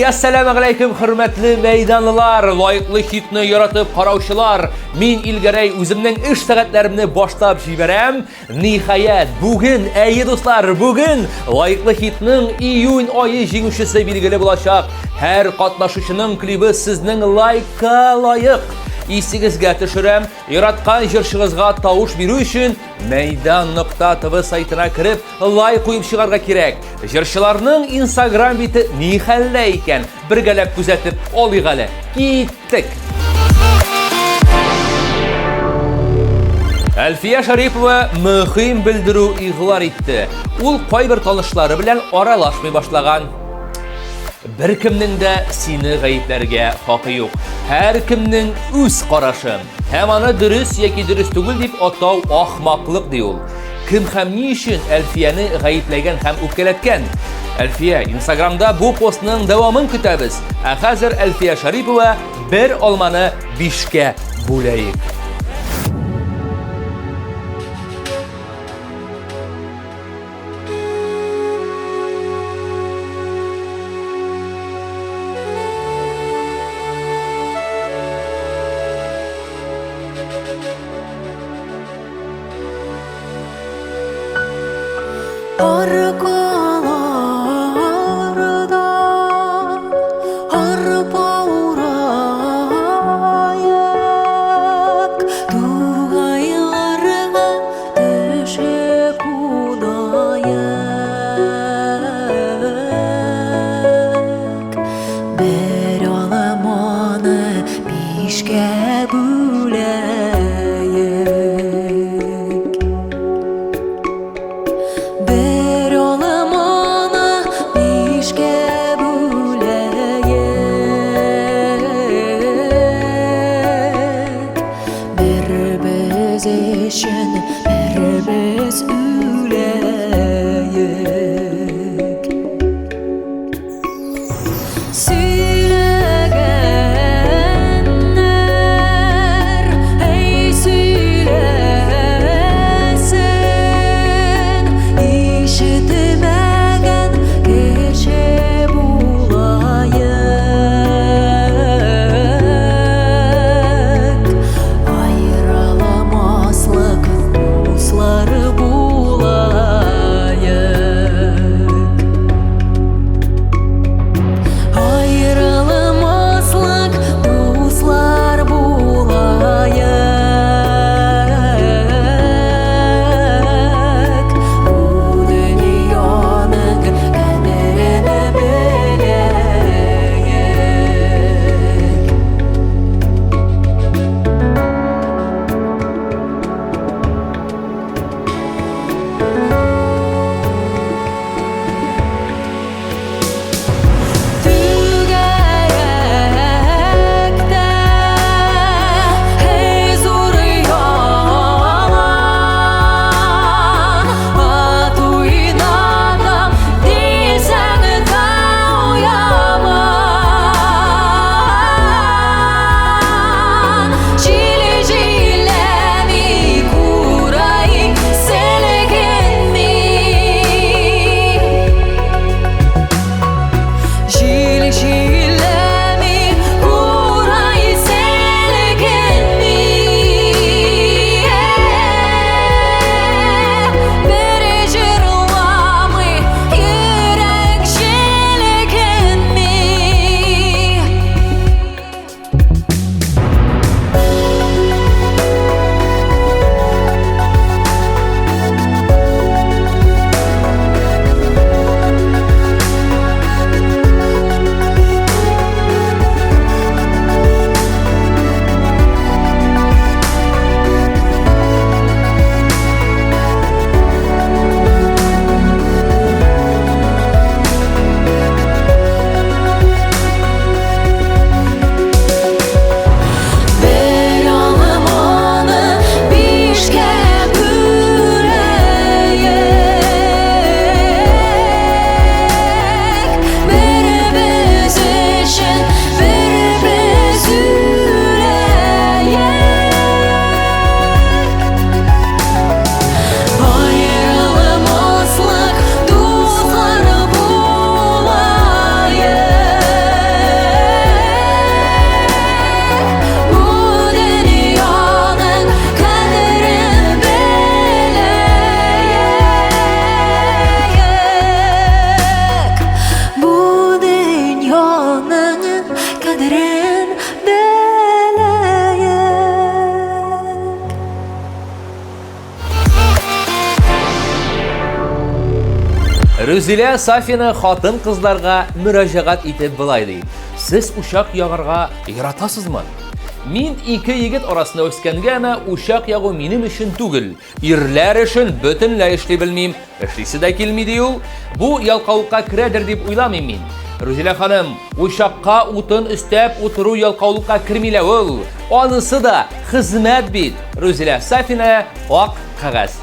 Ассаламу алейкум, хөрмәтле мәйданлылар, лайыклы хитны яратып караучылар. Мин Илгәрәй үземнең эш сәгатьләремне баштап җибәрәм. Ниһаять, бүген, дуслар, бүген лайыклы хитның июнь айы җиңүчесе билгеле булачак. Һәр катнашучының клибы сезнең лайкка лайык. Исегезгә төшерәм, яраткан җырчыгызга тавыш бирү өчен Мәйдан.тв сайтына кереп, лайк куеп чыгарга кирәк. Җырчыларның Instagram бите ни хәлдә икән? Бергәләп күзәтеп алыйк әле. Киттек. Әлфия Шарипова мөһим белдерү игълан итте. Ул кайбер танышлары белән аралашмый башлаган. Bir кемнең дә сине гаепләргә хакы юк. Һәр кемнең үз карашы. Һәм аны дөрес яки дөрес түгел дип атау ахмаклык ди ул. Кем һәм ни өчен Әлфияне гаепләгән һәм үпкәләткән? Әлфия, Instagramда бу постның дәвамын көтәбез. Ә хәзер Әлфия Шарипова бер алманы 5-кә бүләйек. Рүзилә Сафина хатын кызларга мөрәҗәгать итеп булай ди. Сез ушак ягырга яратасызмы? Мин ике егет арасында үскәнгәне ушак ягу минем өчен түгел. Ирләр өчен бөтенләй эшли белмим. Эшлисе дә килми ди ул. Бу ялкаулыкка керәдер дип уйламыйм мин. Рүзилә ханым, ушакка утын өстәп утыру ялкаулыкка кермилә ул. Анысы да хезмәт бит. Рүзилә Сафина, ак кагаз.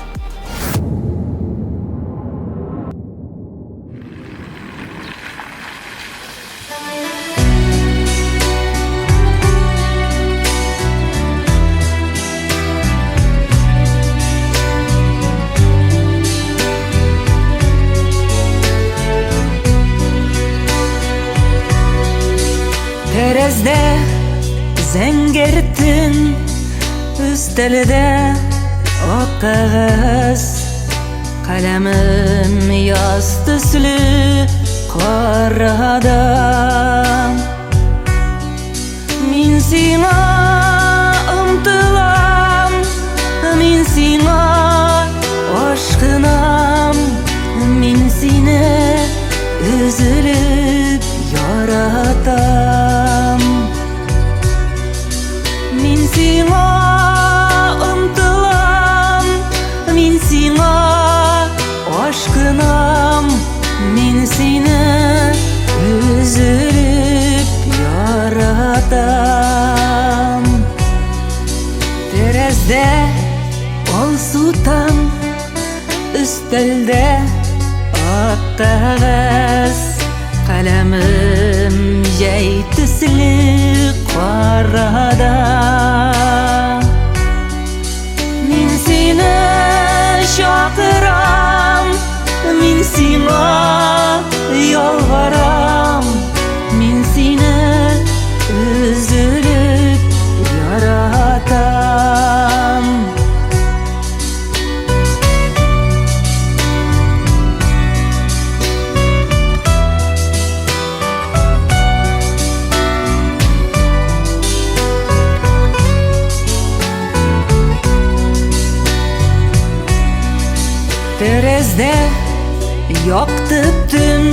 Тәрәздә зәңгәртен, өстәлдә ак кагаз, каләмем яз төсле карада. Мин сиңа омтылам, мин сиңа ашкынам, мин сине өзелеп яратам. Мин сиңа омтылам, мин сиңа ашкынам, мин сине өзелеп яратам. Тәрәздә алсутам, өстәлдә ак кагаз, каләмем җәй төсле карада. Мин сине чакырам, мин сиңа ялварам, мин сине өзелеп яратам. Тәрәздә якты төн,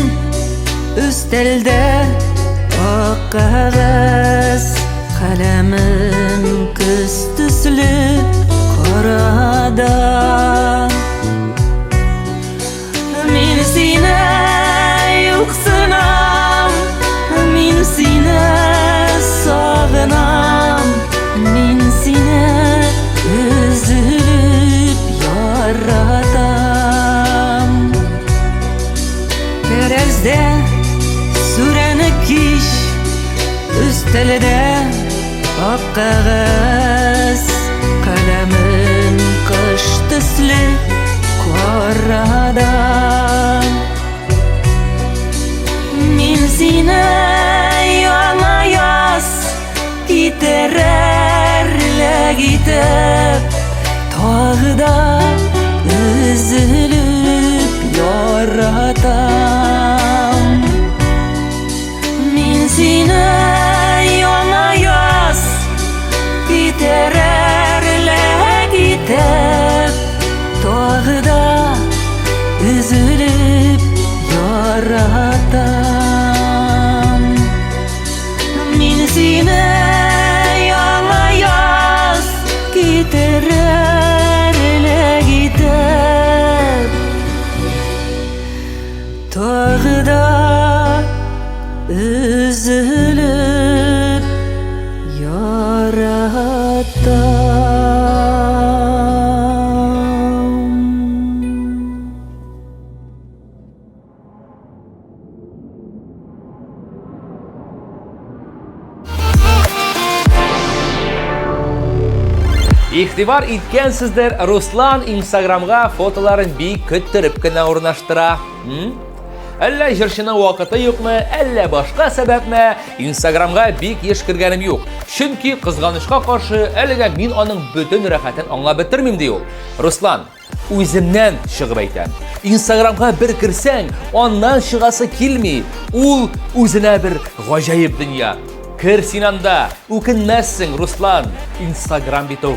өстәлдә ак кагаз, каләмем көз төсле карада. Мин сине юксынам, мин сине сагынам, мин сине өзелеп яратам. Тәрәздә сүрәне кич, өстәлдә ак кагаз, каләмем кыш төсле карада. Мин сине яңа яз китерерлек итеп, тагы да өзелеп яратам. Мин сине яңа яз китерерлек итеп, тагы да өзелеп яратам. Мин сине яңа яз китерерлек итеп, тагы да өзелеп яратам. Игътибар иткәнсездер, Руслан Инстаграмга фотоларын бик көттереп кенә урнаштыра. Әллә җырчының вакыты юкмы, әллә башка сәбәпме, Инстаграмга бик еш кергәнем юк. Чөнки кызганычка каршы, әлегә мин аның бөтен рәхәтен аңлап бетермим ди ул. Руслан, үземнән чыгып әйтәм. Инстаграмга бер кирсәң, аннан чыгасы килми. Ул үзенә бер гаҗәеп дөнья. Кер син анда, үкенмәссең, Руслан. Инстаграм бит ул.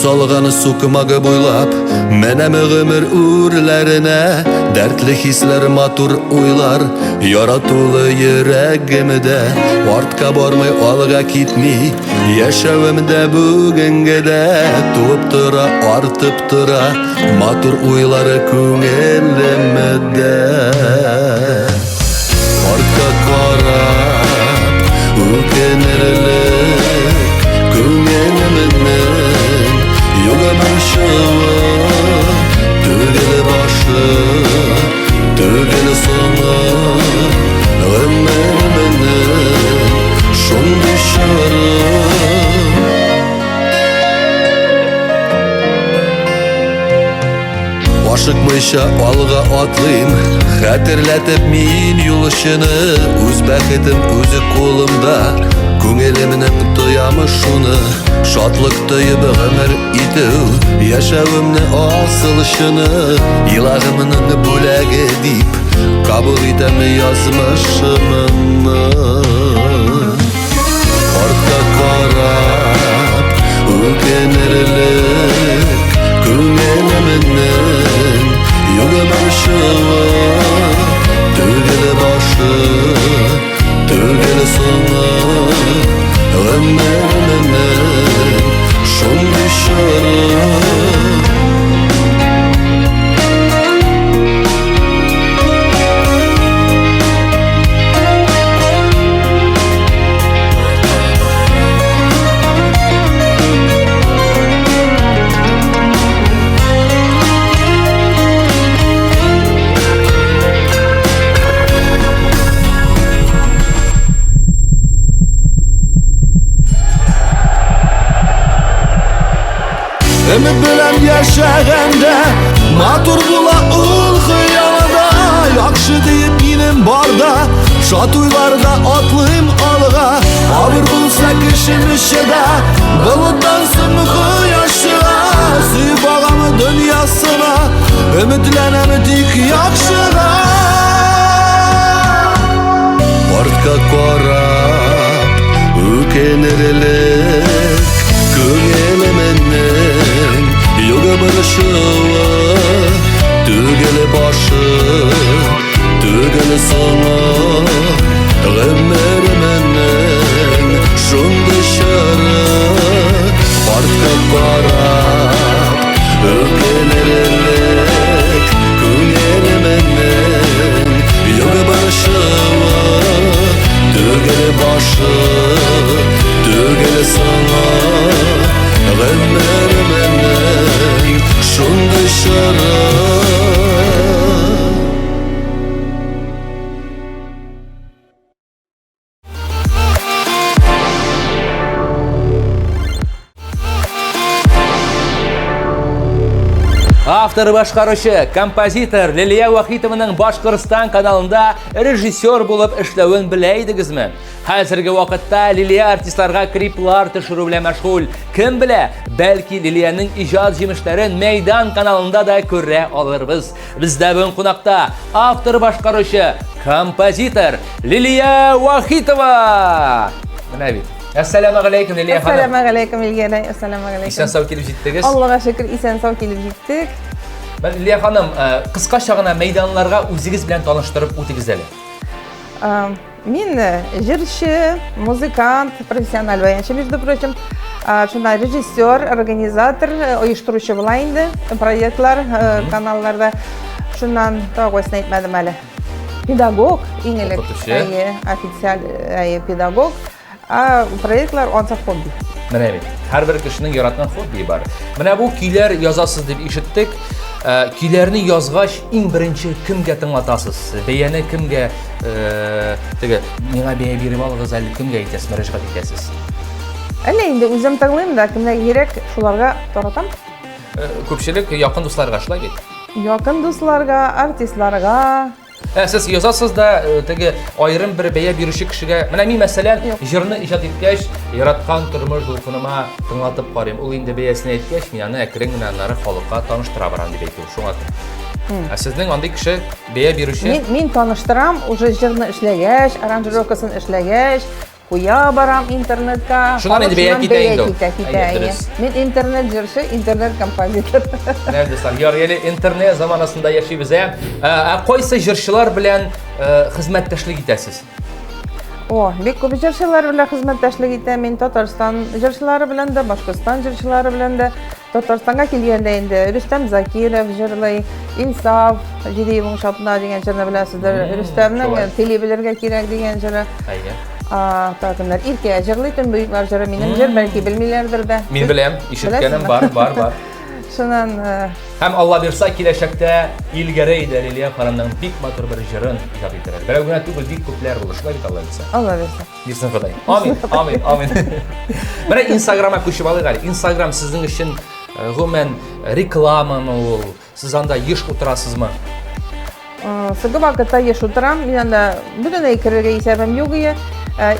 salğanı sukmağı boylap Menem ömür uğurlarına Dertli hisler matur uylar Yaratılı yüreğimde Artka barmay alga gitmey Yaşavımda bugünkü de Tuğup tıra artıp tıra Matur uyları köngülümde Arka karap Ükenirlik Köngülümden Yola başıva Tügül başı Tügül sonu Ömrümden Şun dışarı Aşıkmışa alga atlayım Hatırlatıp min yoluşunu Öz bəxitim özü kolumda Köngülümden duyamı şunu Şatlık duyup ömür itiv Yaşavımны asılışını Ilağımının bulag edip Kabul etem yazmışımını Arka karap Ükenirlik Köngülümden Yola başıva Tügül başı Tügül sonu Ömrümden Şun dışarı Ümit bilen yaşaganda Matur bula ul xıyalada Yakşı deyip yinem barda Şat uylarda atlayım alga Abir bulsa kişim işede Bulutdan sımıkı yaşığa Süyüp ağamı dünyasına Ümitlenem dik yakşığa Artka karap Ükenirlik Köngülümden Yola barışıva Tügül başı Tügül sonu Ömrümden Şun dışarı Artka karap Ükenirlik Köngülümden Yola barışıva Tügül başı Tügül sonu Ömrümden Şun dışarı Автор башкаручы, композитор Лилия Вахитованың Башкортстан каналында режиссер булып эшләвен беләйдегезме? Хәзерге вакытта Лилия артистларга клиплар төшерү белән мәшгуль. Кем белә, бәлки Лилияның иҗат җимешләрен Мәйдан каналында да күрә алырбыз. Бездә бүген кунакта автор башкаручы, композитор Лилия Вахитова. Менә бит. Ассаламу алейкум, Лилия ханым. Ассаламу алейкум, Илгәрәй. Ассаламу алейкум. Исән сау килеп җиттегез. Аллага шөкер, исән сау килеп җиттек. Лилия ханым, кыскача гына мәйданларга үзегез белән таныштырып үтегез әле. Мин җырчы, музыкант, профессиональ баянчы, между прочим. Шундай режиссер, организатор, оештыручы була инде. Проектлар, каналларда. Шуннан тагысын әйтмәдем әле. Педагог, иң элек, официаль педагог. Проектлар ансат хобби. Менә бит. Һәрбер кешенең яраткан хобби бар. Менә бу көйләр язасыз дип ишеттек. Көйләрне язгач иң беренче кемгә тыңлатасыз? Бәяне кемгә теге миңа бәя биреп алыгыз әле кемгә әйтәсез, мөрәҗәгать итәсез? Әле инде үзем тыңлыйм да, кемгә кирәк, шуларга таратам. Күпчелек якын дусларга шулай бит. Якын дусларга, артистларга. Сез язасыз да теге айрым бер бәя бирүче кешегә. Менә мин мәсәлән җырны иҗат иткәч, яраткан тормыш дулкыныма тыңлатып карыйм. Ул инде бәясен әйткәч, мин аны әкрен генә аннары халыкка таныштыра барам дип әйтү. Шуңа. Сезнең андый кеше бәя бирүче? Мин таныштырам, уже җырны эшләгәч, аранжировкасын эшләгәч, Куя барам интернетка. Шунан инде бәя китә инде ул. Әйе, дөрес. Мен интернет җырчы, интернет композитор. Менә достар, ярый интернет заманасында яшибез. Кайсы җырчылар белән хезмәттәшлек итәсез? О, бик күп җырчылар белән хезмәттәшлек итәм. Мин Татарстан җырчылары белән дә, Башкортстан җырчылары белән дә. Татарстанга килгәндә инде Рөстәм Закиров җырлый, Инсаф, Җидиевың шатна дигән җырны беләсездер. Рөстәмнең теле белергә кирәк дигән җыры. Әйе. Татарстаннар Иркә җырлый, Төнбоеклар җыры минем җыр, бәлки белмиләрдер дә. Мин беләм, ишеткәнем бар. Шуннан Һәм Алла бирсә киләчәктә Илгәрәй Дәлилия ханымның бик матур бер җырын иҗат итәрәр. Берәү генә түгел, бик күпләр булыр. Шулай бит Алла бирсә. Алла бирсә. Бирсен Ходай. Амин. Менә Инстаграмга күчеп алыйк әле. Инстаграм сезнең өчен гомумән рекламамы ул? Сез анда еш утырасызмы? Сыгы вакытта еш утырам. Мин анда бөтенләй керергә исәбем юк иде.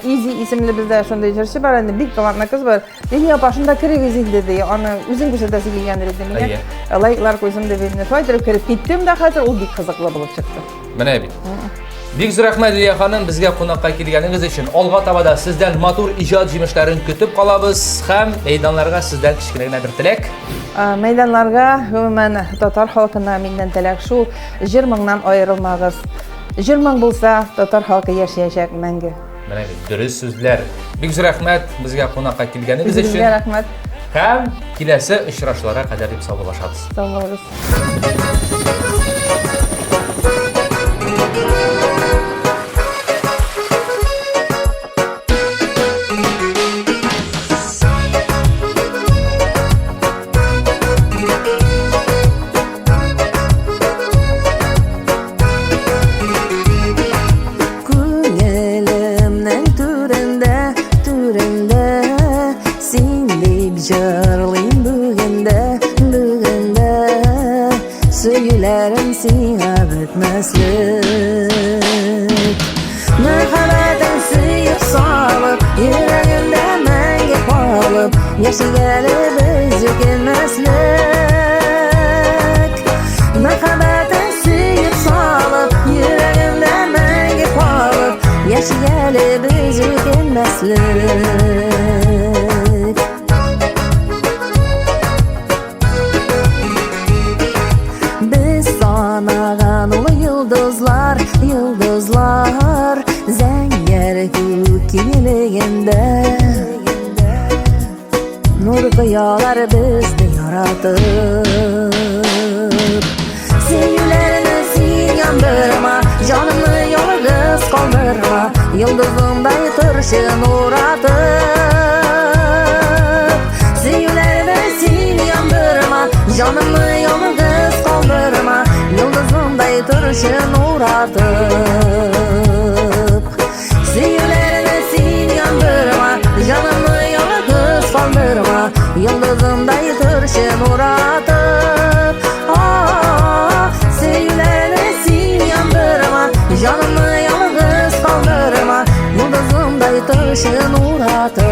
Изи исемле бездә шундый җырчы бар, инде бик талантлы кыз бар. Лилия апа шунда керегез инде ди. Аны үзең күрсәтәсе килгәндер инде миңа. Лайклар куйсам дип инде файдырып кереп киттем дә хәзер ул бик кызыклы булып чыкты. Менә бит. Бик зур рәхмәт Лилия ханым, безгә кунакка килгәнегез өчен. Алга таба да сездән матур иҗат җимешләрен көтеп калабыз һәм мәйданнарга сездән кичкенә генә бер теләк. Мәйданларга гомумән татар халкына миннән теләк шул, җыр моңнан аерылмагыз. Җыр моң булса, татар халкы яшәячәк мәңге. Менә бит дөрес сүзләр. Бик зур рәхмәт безгә кунакка килгәнегез Сезгә өчен. рәхмәт. Һәм киләсе очрашуларга кадәр дип саубуллашабыз. Сау булыгыз. Күңелемнең түрендә син дип җырлыйм бүгендә сөйләрем сиңа бетмәслек. Мәхәббәтең сөеп салып, йөрәгемдә мәңге калып, яшигәле без үкенмәслек. Мәхәббәтең сөеп салып, йөрәгемдә мәңге калып, яшигәле без үкенмәслек. Biz sanagан ул йолдызлар, зәңгәр күк киңлегендә. Нур кыялар безне яратып. Сөюләрне син яндырма, җанымны ялгыз калдырма, йолдызымдай торчы нуратып. Сөюләрне син яндырма, җанымны ялгыз калдырма, йолдызымдай торчы нуратып. Сөюләрне син яндырма, җанымны ялгыз калдырма, йолдызымдай торчы нуратып. Сөюләрне син яндырма, җанымны ялгыз калдырма, йолдызымдай торчы нуратып.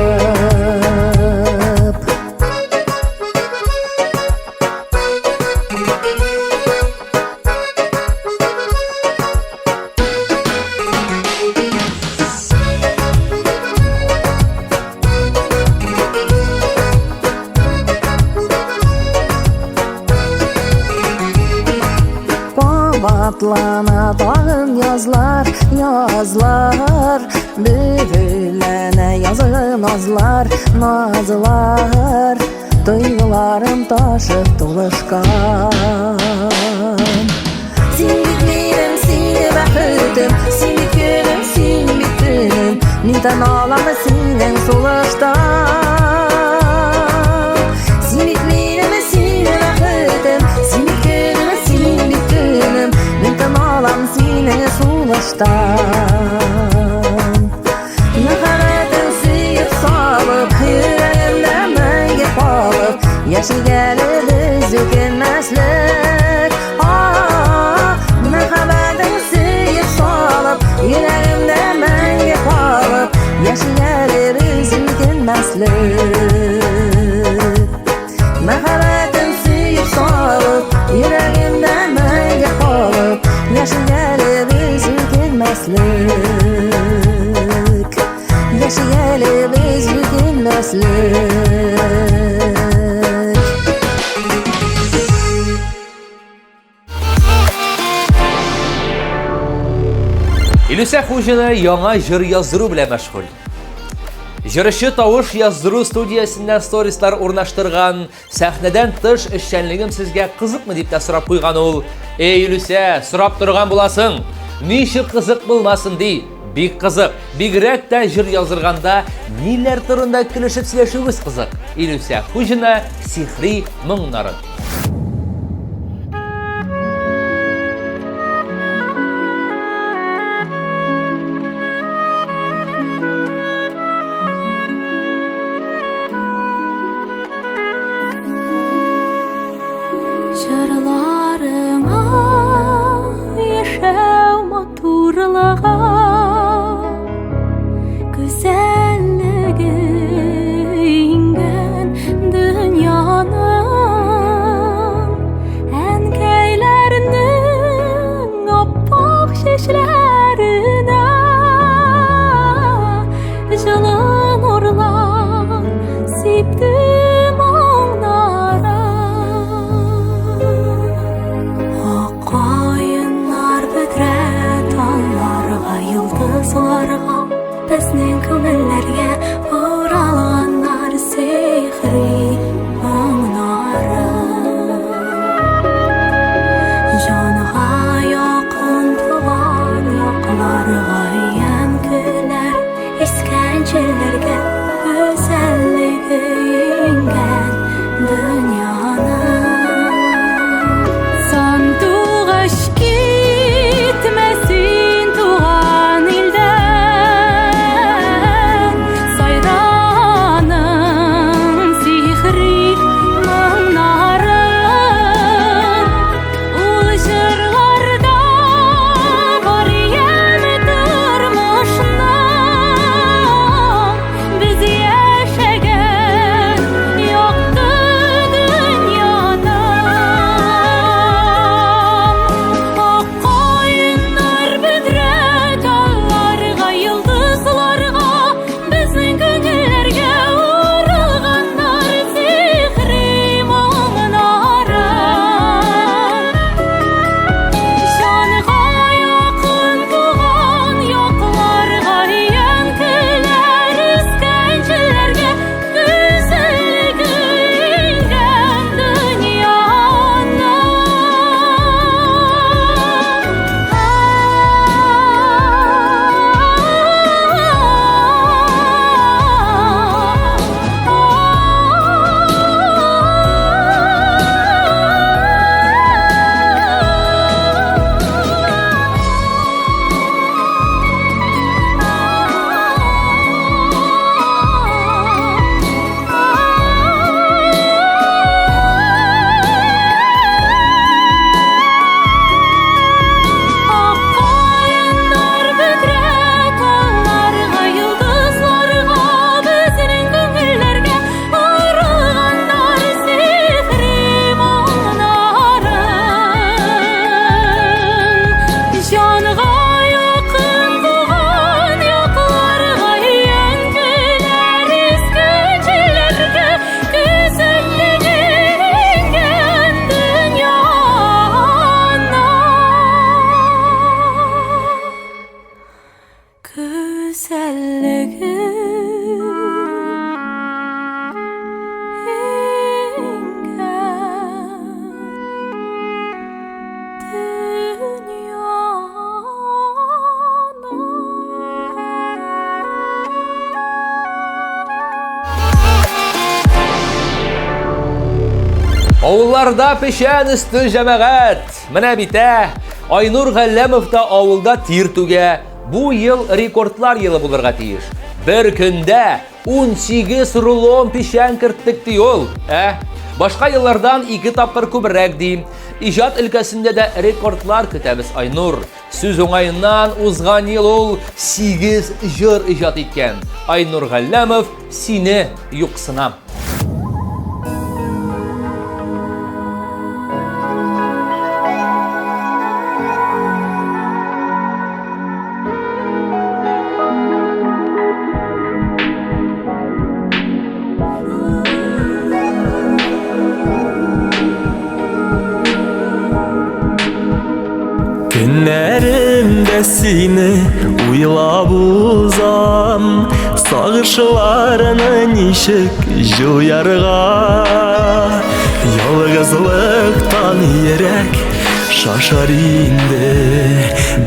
Кабатлана тагын язлар, бөгеләнә язгы назлар, тойгыларым ташып тулышкан. Син бит минем, син бәхетем, син бит көнем, син бит төнем, нидән аламы синең сулыштан. Син бит минем, син бәхетем, син бит көнем, син бит төнем, нидән алам синең сулыштан. Мәхәббәтең сөеп салып, йөрәгемдә мәңге калып, яшигәле без үкенмәслек. Мәхәббәтең сөеп салып, йөрәгемдә мәңге калып, яшигәле без үкенмәслек. Мәхәббәтең сөеп салып, йөрәгемдә мәңге калып, яшигәле без үкенмәслек. Илюсә Хуҗина яңа җыр яздыру белән мәшгуль. Җырчы тавыш яздыру студиясеннән сторислар урнаштырган, сәхнәдән тыш эшчәнлегем сезгә кызыкмы дип тә сорап куйган ул. Эй Илюсә, сорап торган буласың. Ничек кызык булмасын ди. Бик кызык. Бигрәк тә җыр яздырганда ниләр турында килешеп сөйләшүбез кызык. Илюсә Хуҗина сихри моңнарын. Жырларыңа яшәү матурлыга güzelliği ингән дөньяның әнкәйләрнең аппак чәчләренә җылы нурлар сипте безнең күңелләргә уралганнар сихри моңнары. Җанга якын туган якларга янкеләр, искән җилләргә гүзәллеге иңгән дөньяның. Сандугач китмәсен туган илдә Авылларда пешән өсті җәмәгать. Менә битә, Айнур Галләмов та авылда тир түгә. Бу ел рекордлар елы булырга тиеш. Бер көндә 18 рулон пешән керттек ди ул. Башка еллардан 2 тапкыр күбрәк ди. Иҗат өлкәсендә дә рекордлар көтәбез Айнур. Сүз уңаеннан узган ел ул 8 җыр иҗат иткән. Айнур Галләмов, сине юксынам. Tünlerimde seni uylab uzam, sağışlarını nişik juyarga. Yalgızlıktan yürek şaşar indi,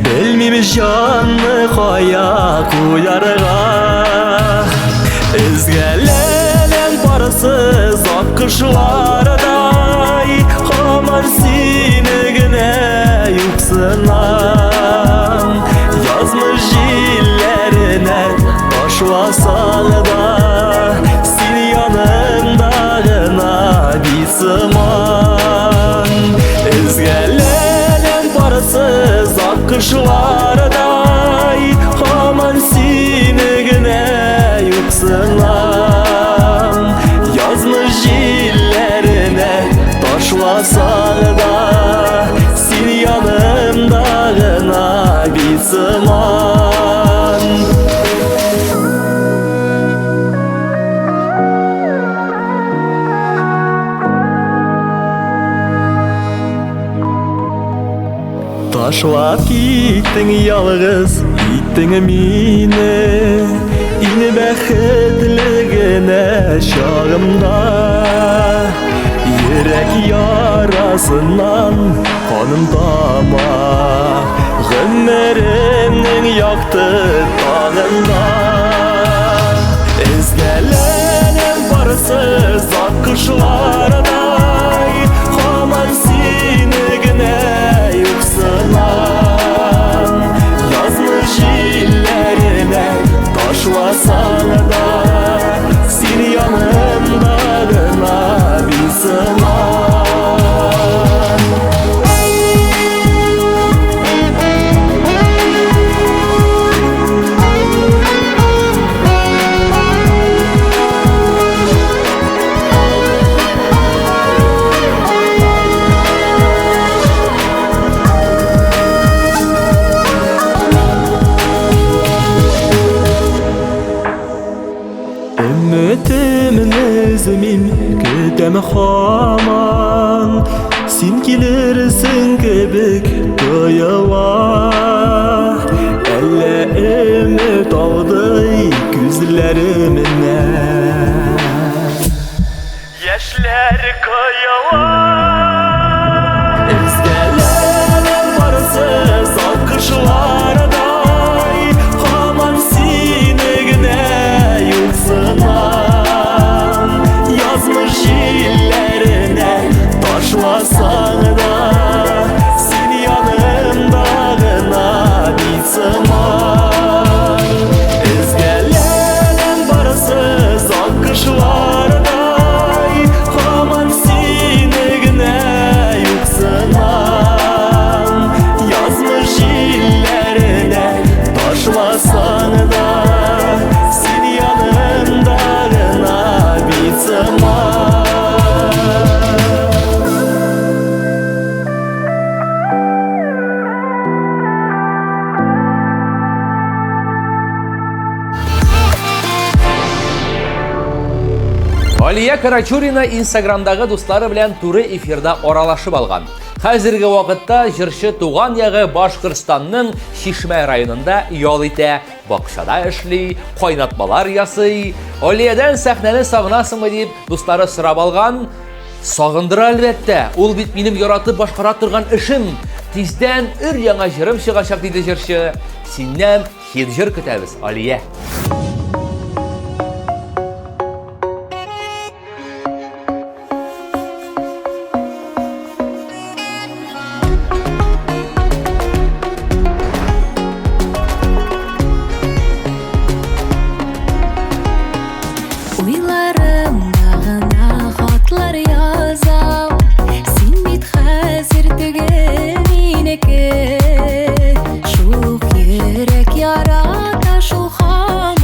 bilmem canını kaya koyarga. Ezgelenen parasız akışlarday, hamar sinigine yuksınam. Yazmış jillerine taşlasan da, sen yanımdağına bir sıman. Ezgelenen parasız akışlarday, hamar sinigine yuksınam. Yazmış jillerine taşlasan da, sen yanımdağına bir sıman. Taşlap gittin yalğız, gittin meni, ini bäxetligine şağımda. Yürek yarasından kanım dama, gümmerimnin yaktı dağında. Ezgelenen parasız akışlarday, hamar sinigine yuksınam. Yazmış jillerine taşlasan da, sen yanımdağına bir sıman. Ümmetimin özümün güdem haman, sen gelirsin kebik doyuva. Elle ümit aldı gözlerimine, yaşlar koyuva. Ezgelenen parasız akışlarday, hamar sinigine yuksınam. Yazmış jillerine taşlasan da, sen yanımdağına bir sıman. Ezgelenen parasız akışlarday, hamar sinigine yuksınam. Yazmış jillerine taşlasan da, sen yanımdağına bir sıman. Алия Карачурина Instagram'dagi dostlari bilan turi efirda oralashib olgan. Hozirgi vaqtda jurchi tug'an yag'i Boshqirdistonning Shishma rayonida yol ita, bog'chada ishli, qo'ynatmalar yasay. Aliyadan sahnani sog'inasizmi deb dostlari so'rab olgan. Sog'indir albatta. Ul bit mening yaratib boshqara turgan ishim. Tezdan yangi jirim chiqashaq deydi jurchi. Sendan hid jir kutamiz, Aliya. Uylarımdağına hatlar yazam, sen bit hazır tüge mineke. Şuh yürek yarata şu ham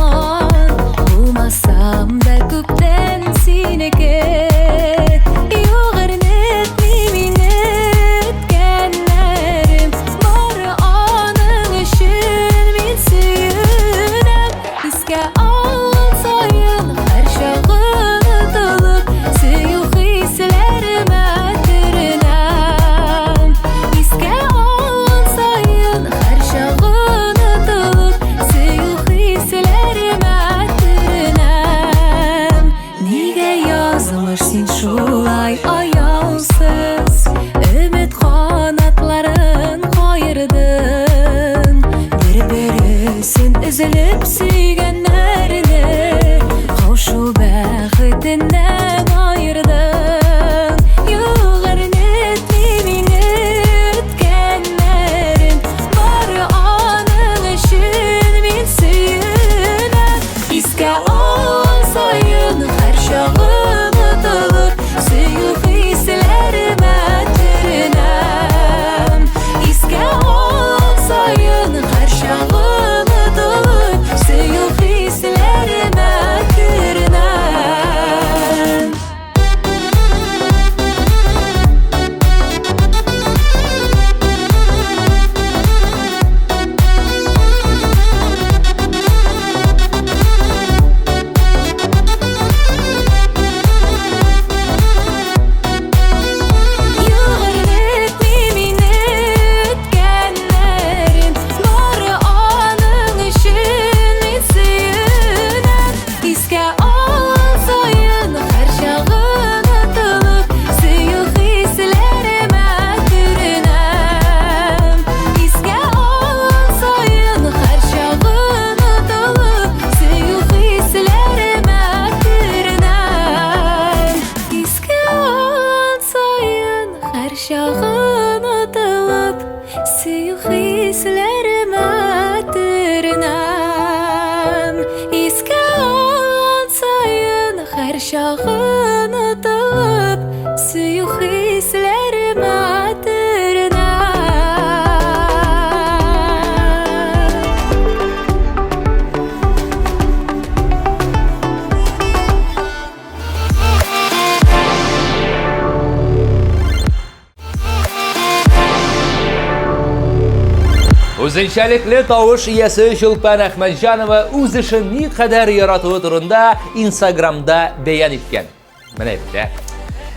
Үзенчәлекле тавыш иясе Чулпан Әхмәтҗанова үз эшен ни кадәр яратуы турында Instagramда бәян иткән. Менә бит.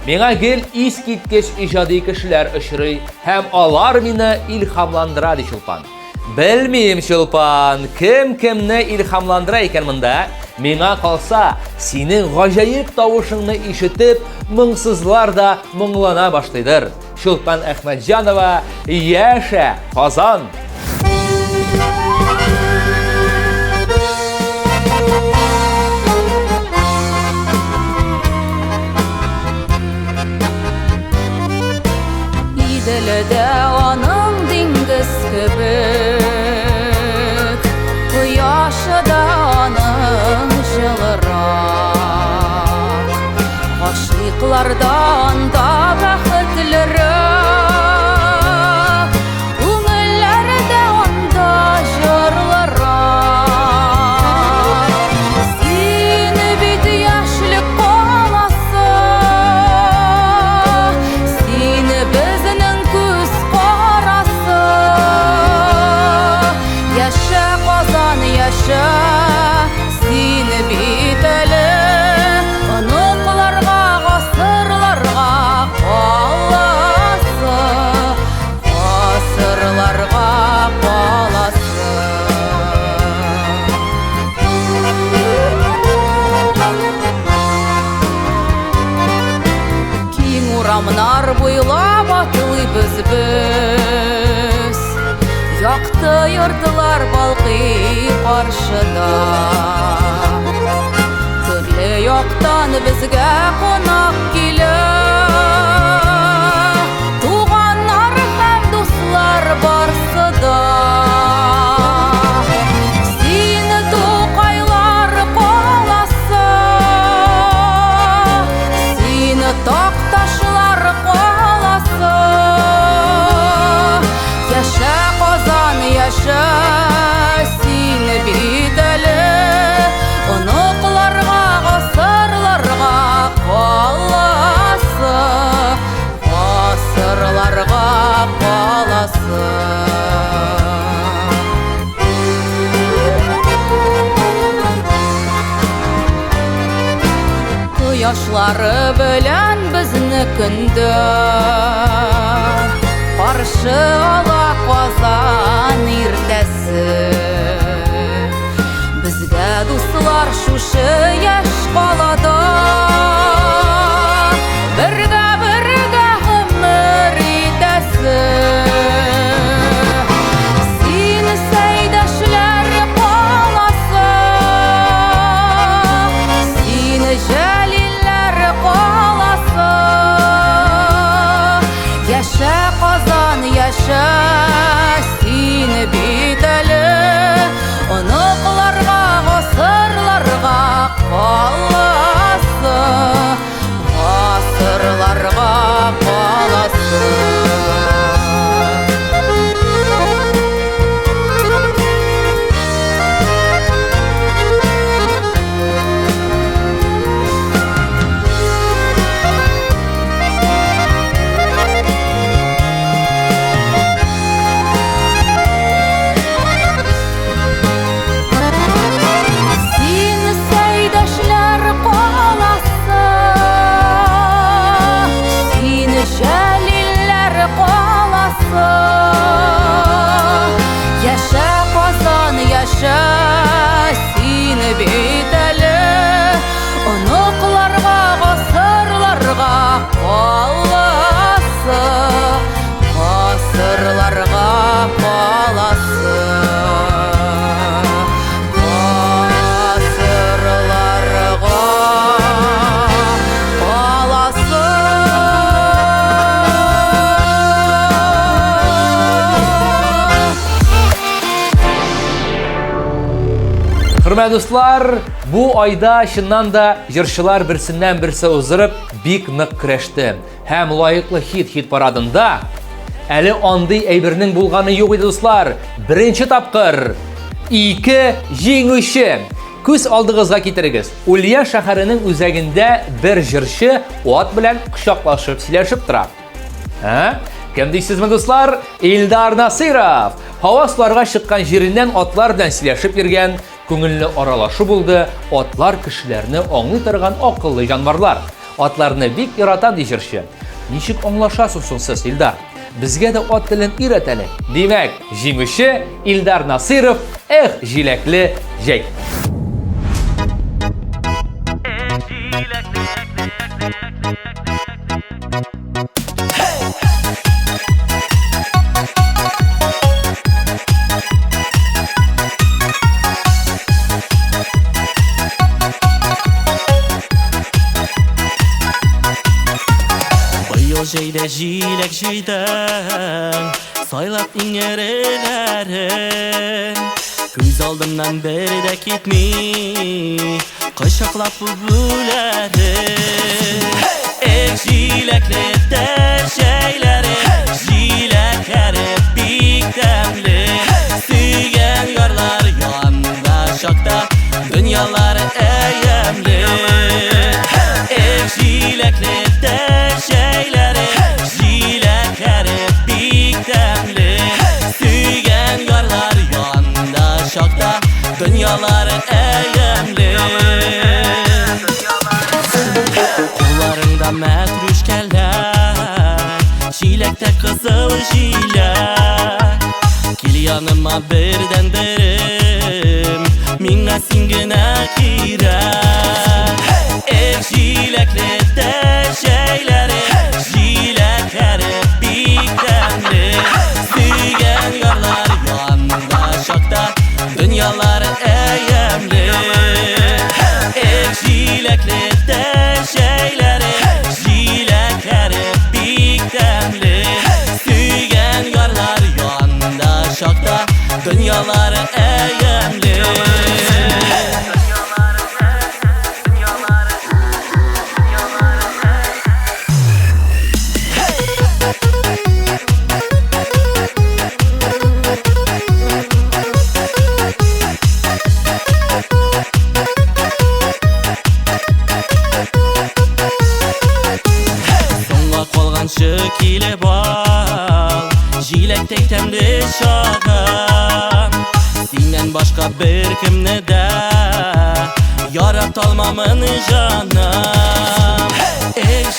Миңа гел искиткеч иҗади кешеләр очрый һәм алар мине илһамландыра ди Чулпан. Белмим, Чулпан, кем кемне илһамландыра икән монда? Миңа калса, синең гаҗәеп тавышыңны ишетеп, моңсызлар да моңлана башлыйдыр. Чулпан Әхмәтҗанова, яшә, Казан! Idilede onun dingiz kebek, Kuyaşı da onun жылырақ. Aşıklardan da бәхетлерек, Күңелләре дә анда җырлырак. Син бит яшьлек баласы, Син безнең күз карасы. Яшә, Казан, яшә, Син бит әле оныкларга, гасырларга каласы, гасырларга каласы. Киң урамнар буйлап атлыйбыз без, Якты йортлар балкый каршыда. Төрле яктан безгә кунак килә, Туганнар һәм дуслар барсы да. Син Тукайлар каласы, Син Такташлар каласы. Яшә, Казан, яшә, Син бит әле оныкларга, гасырларга каласы, гасырларга каласы. Кояшлары белән безнекендә каршы ала Казан иртәсе. Безгә дуслар шушы яшь калада, бергә гомер итәсе. Син Сәйдәшләр каласы, Син Җәлилләр каласы. Яшә, Казан, яшә, Син бит әле оныкларга, гасырларга каласы, гасырларга каласы. Син Сәйдәшләр каласы, Син Җәлилләр каласы. Яшә, Казан, яшә, Син бит әле оныкларга, гасырларга каласы, гасырларга каласы. Хөрмәтле дуслар, бу айда чыннан да җырчылар берсеннән берсе узырып бик нык көрәште. Һәм лаеклы хит парадында әле андый әйбернең булганы юк иде, дуслар. Беренче тапкыр 2 җиңүче. Күз алдыгызга китерегез. Улья шәһәренең үзәгендә бер җырчы ат белән кочаклашып сөйләшеп тора. Kim deysizmi dostlar? Ildar Nasirov. Hava sularga çıkkan jerinden atlar bilen sileşip yürgen, көңіллі аралашы болды, атлар кішілеріні аңлый тұрған ақыллы жанварлар. Атларны бик ярatan дежірші. Ничек аңлашасың сіз, Ильдар? Бізге де ат тілін үйретелі. Демек, жеңуші Ильдар Насиров, жилеклі жей. Жейле жилек жейдің, сайлап еңерелерін. Көз алдымнан бері де кетмей, құшақлап бүлерін. Жилеклі де жейлері, жилеклері бик тәмлі. Сүйген ярлар янда шақта, дүниялары әйемлі. Жилеклі де жейлері, жилеклері бик тәмлі. Сүйген ярлар янда шақта, дүниялары әйемлі. Қоларыңда мәтрүшкәләр, жилекте қызыл жилек. Кел яныма бірден бірім, миңа сен генә кирәк. Жилеклі де жейлері, жилеклері бик тәмлі. Сүйген ярлар янда шақта, дүниялары әйемлі. Жилеклі де жейлері, жилеклері бик тәмлі. Сүйген ярлар янда шақта, дүниялары әйемлі. Келіп ал, жилектей тәмлі шағым. Сенен башқа бір кімні де ярата алмамын жаным.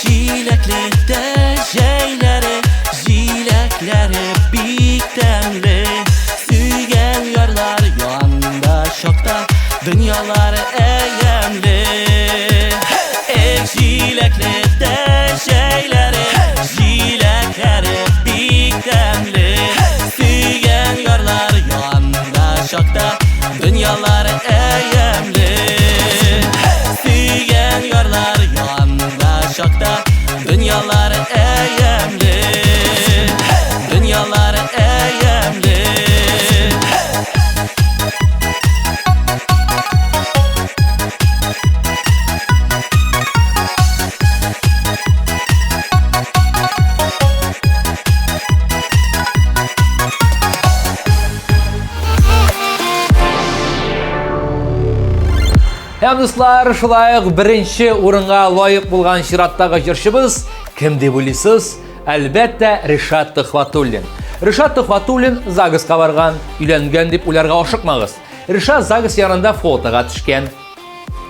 Жилеклі де жейлері, жилеклері бик тәмлі. Сүйген ярлар янда шақта, дүниялары әйемлі. Жилеклі де жейлері, жилеклері бик тәмлі. Сүйген ярлар янда шақта, дүниялары әйемлі. Сүйген ярлар янда шақта, дүниялары әйемлі. Дүниялары әйемлі. Dostlar, şulayıq birinci orunğa layıq bulğan şirаттағы жүршібіз кім деп ойлайсыз? Әлбәттә, Ришат Төхвәтуллин. Ришат Төхвәтуллин ЗАГСқа барған, үйленген деп ойларға ашықмағыз. Ришат ЗАГС янында фотоға түшкен.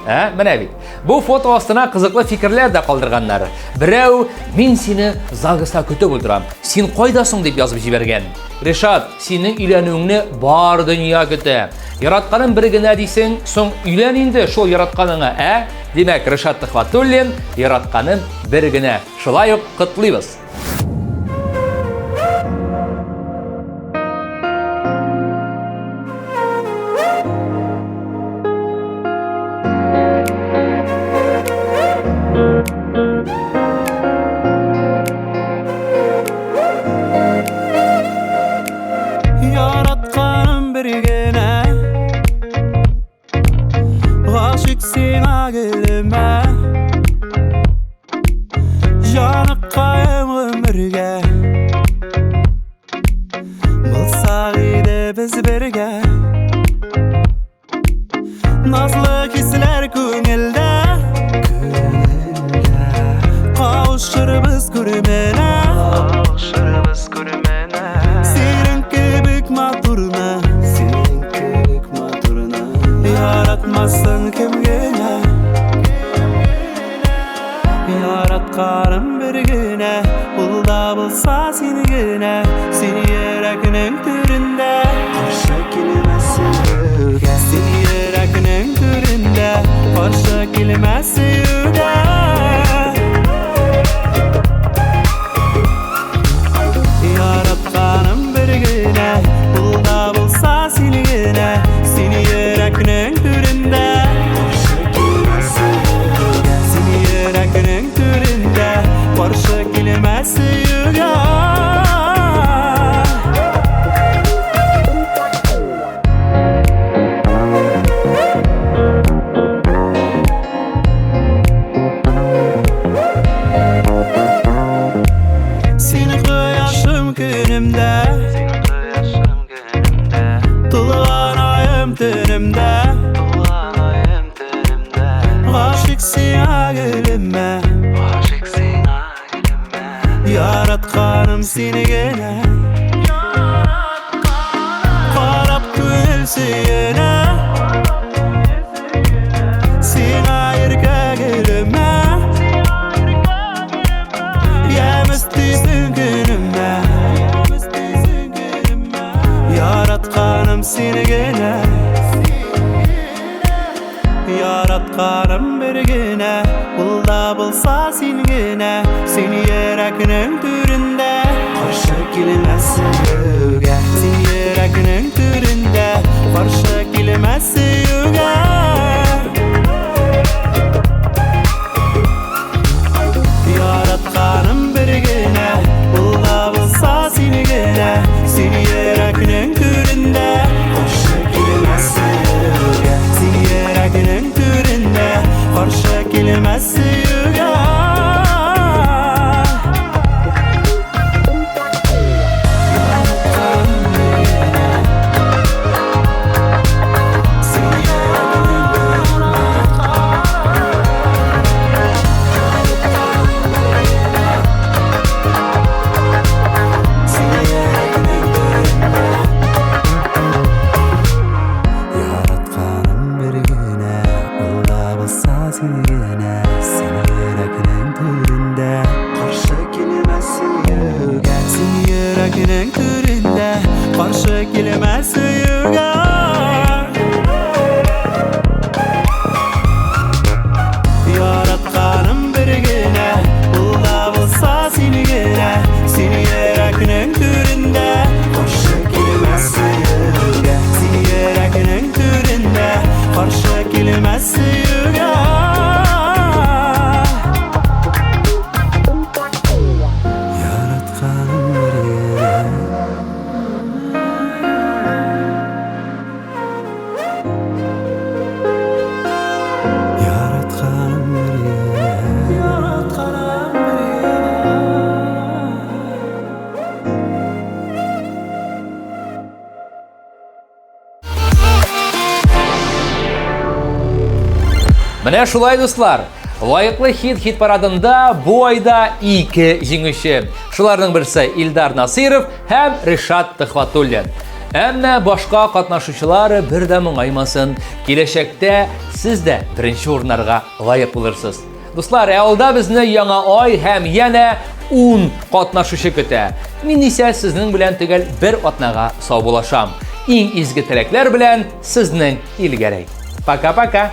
Міне бит. Бұл фото астына қызықлы фикірлер де қалдырғанлар. Біреу, мен сені ЗАГСта күтіп отырам. Сен қойдасың деп yazып жіберген. Ришат, сенің үйленуіңні бар дүния күті. Яратқаның бір генә дейсің, соң үйлен инде шул яратқаныңа, Демәк, Ришат Төхвәтуллин яратқаның бір генә. Шулай ук құтлыйбыз. Yaratqaным bir gene, aşık sana gülme. Yanıqqayım ömürge, bulsaq idi biz birge. Nazlı hisler көңілде, qavuşuruz күрмеле. yürekinin türünde Karşı kelimesi yüge Seni yürekinin türünde Karşı kelimesi yüge Yaratkanım bir güne Bulda bulsa seni güne Seni yürekinin türünde Karşı kelimesi yüge Seni yürekinin türünde Karşı kelimesi yüge Seni koyaşım günümde Tulgan ayım tünümde Aşık sina gülüme Yaratkanım seni gene Karab gül siyene Sina yirge gülüme Yemistizin günüme Yaratkanım seni gene Yaratkanım bir güne Bulda bulsa seni gene Seni yürekinin türünde Karşı kelimesi yüge Seni yürekinin türünde Karşı kelimesi yüge Yaratkanım bir güne Bulda bulsa seni gene Seni yürekinin türünde Karşı kelimesi yüge Seni yürekinin türünde Karşı kelimesi yüge Yaratkanım bir güne Bulda bulsa seni gene Seni yürekinin türünde Karşı kelimesi yüge Seni yürekinin türünde Karşı kelimesi yüge Yaratkanım bir güne Bulda bulsa seni gene Seni yürekinin türünde Karşı kelimesi yüge Seni yürekinin türünde Karşı kelimesi yüge Yaratkanım bir güne Yaratkanım bir güne Yaratkanım bir Менә шулай, дуслар. Лайыклы хит парадында бу айда 2 җиңүче. Шуларның берсе Илдар Насиров һәм Ришат Төхватуллин. Әмма башка катнашучылар бер дә моңаймасын. Киләчәктә сез дә беренче урыннарга лайык булырсыз. Дуслар, алда безне яңа ай һәм янә 10 катнашучы көтә. Мин исә сезнең белән төгәл бер атнага сау булашам. Иң изге теләкләр белән сезнең Илгәрәй. Пока-пока.